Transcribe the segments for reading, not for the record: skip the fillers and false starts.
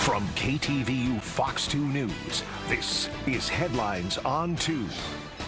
From KTVU Fox 2 News, this is Headlines on 2.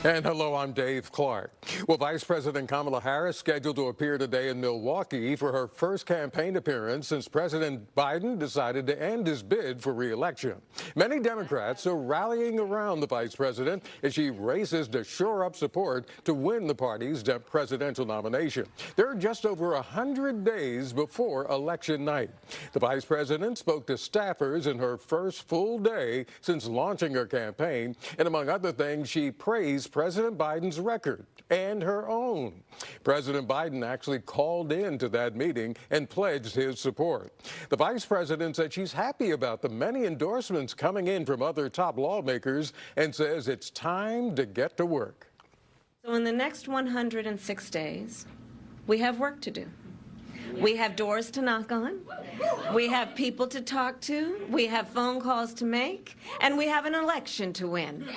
And hello, I'm Dave Clark. Well, Vice President Kamala Harris scheduled to appear today in Milwaukee for her first campaign appearance since President Biden decided to end his bid for re-election. Many Democrats are rallying around the vice president as she races to shore up support to win the party's presidential nomination. There are just over 100 days before election night. The vice president spoke to staffers in her first full day since launching her campaign, and among other things, she praised President Biden's record and her own. President Biden actually called in to that meeting and pledged his support. The vice president said she's happy about the many endorsements coming in from other top lawmakers and says it's time to get to work. So in the next 106 days, we have work to do. We have doors to knock on, we have people to talk to, we have phone calls to make, and we have an election to win.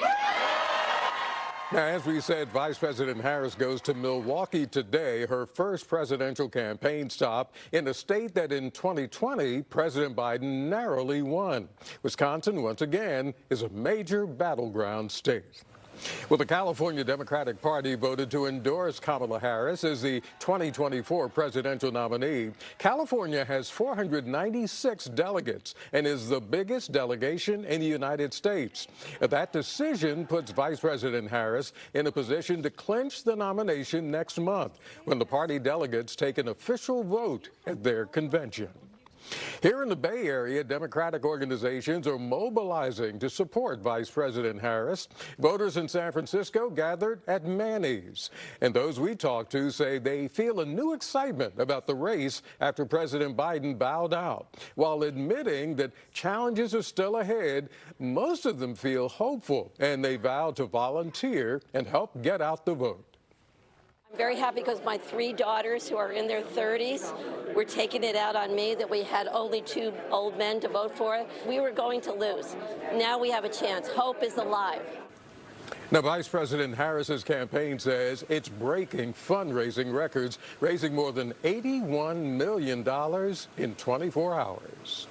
Now, as we said, Vice President Harris goes to Milwaukee today, her first presidential campaign stop in a state that in 2020, President Biden narrowly won. Wisconsin, once again, is a major battleground state. Well, the California Democratic Party voted to endorse Kamala Harris as the 2024 presidential nominee. California has 496 delegates and is the biggest delegation in the United States. That decision puts Vice President Harris in a position to clinch the nomination next month when the party delegates take an official vote at their convention. Here in the Bay Area, Democratic organizations are mobilizing to support Vice President Harris. Voters in San Francisco gathered at Manny's. And those we talked to say they feel a new excitement about the race after President Biden bowed out. While admitting that challenges are still ahead, most of them feel hopeful, and they vow to volunteer and help get out the vote. I'm very happy because my three daughters who are in their 30s were taking it out on me that we had only two old men to vote for. We were going to lose. Now we have a chance. Hope is alive. Now, Vice President Harris's campaign says it's breaking fundraising records, raising more than $81 million in 24 hours.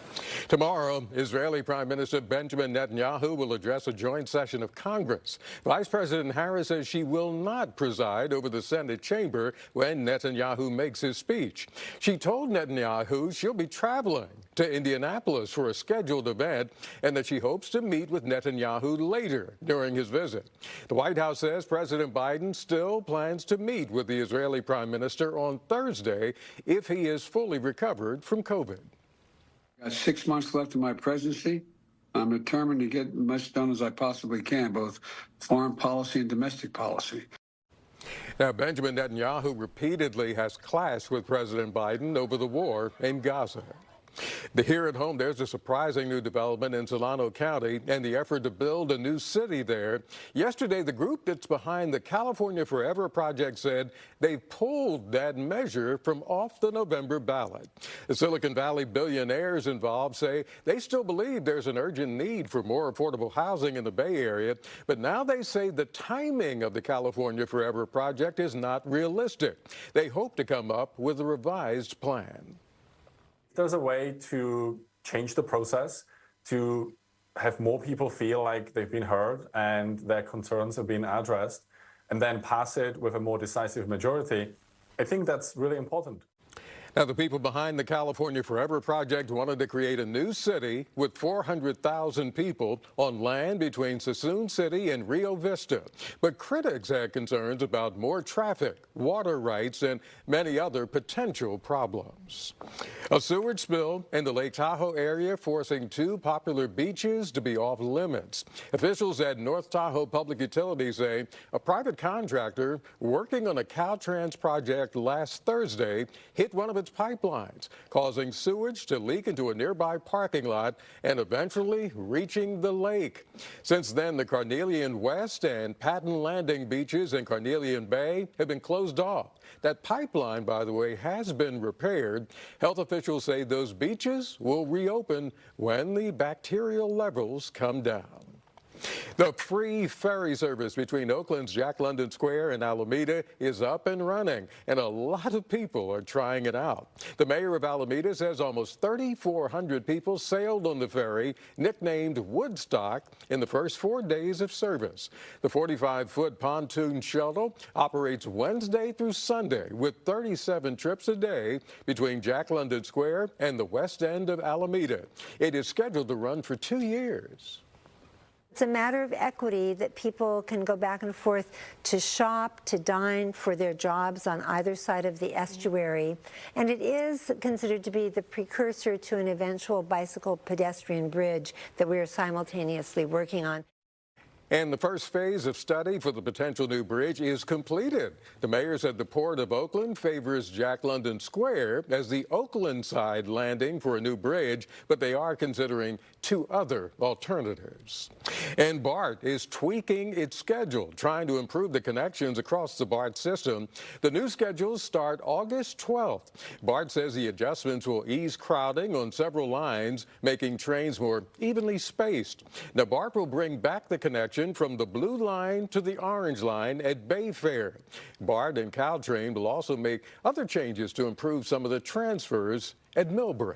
Tomorrow, Israeli Prime Minister Benjamin Netanyahu will address a joint session of Congress. Vice President Harris says she will not preside over the Senate chamber when Netanyahu makes his speech. She told Netanyahu she'll be traveling to Indianapolis for a scheduled event and that she hopes to meet with Netanyahu later during his visit. The White House says President Biden still plans to meet with the Israeli Prime Minister on Thursday if he is fully recovered from COVID. 6 months left in my presidency. I'm determined to get as much done as I possibly can, both foreign policy and domestic policy. Now, Benjamin Netanyahu repeatedly has clashed with President Biden over the war in Gaza. Here at home, there's a surprising new development in Solano County and the effort to build a new city there. Yesterday, the group that's behind the California Forever project said they pulled that measure from off the November ballot. The Silicon Valley billionaires involved say they still believe there's an urgent need for more affordable housing in the Bay Area, but now they say the timing of the California Forever project is not realistic. They hope to come up with a revised plan. There's a way to change the process, to have more people feel like they've been heard and their concerns have been addressed, and then pass it with a more decisive majority. I think that's really important. Now, the people behind the California Forever project wanted to create a new city with 400,000 people on land between Suisun City and Rio Vista. But critics had concerns about more traffic, water rights, and many other potential problems. A sewage spill in the Lake Tahoe area forcing two popular beaches to be off limits. Officials at North Tahoe Public Utilities say a private contractor working on a Caltrans project last Thursday hit one of its pipelines, causing sewage to leak into a nearby parking lot and eventually reaching the lake. Since then, the Carnelian West and Patton Landing beaches in Carnelian Bay have been closed off. That pipeline, by the way, has been repaired. Health officials say those beaches will reopen when the bacterial levels come down. The free ferry service between Oakland's Jack London Square and Alameda is up and running, and a lot of people are trying it out. The mayor of Alameda says almost 3,400 people sailed on the ferry, nicknamed Woodstock, in the first 4 days of service. The 45-foot pontoon shuttle operates Wednesday through Sunday with 37 trips a day between Jack London Square and the west end of Alameda. It is scheduled to run for 2 years. It's a matter of equity that people can go back and forth to shop, to dine for their jobs on either side of the estuary. And it is considered to be the precursor to an eventual bicycle pedestrian bridge that we are simultaneously working on. And the first phase of study for the potential new bridge is completed. The mayor said the Port of Oakland favors Jack London Square as the Oakland side landing for a new bridge, but they are considering 2 other alternatives. And BART is tweaking its schedule, trying to improve the connections across the BART system. The new schedules start August 12th. BART says the adjustments will ease crowding on several lines, making trains more evenly spaced. Now, BART will bring back the connection from the Blue Line to the Orange Line at Bayfair. BART and Caltrain will also make other changes to improve some of the transfers at Millbrae.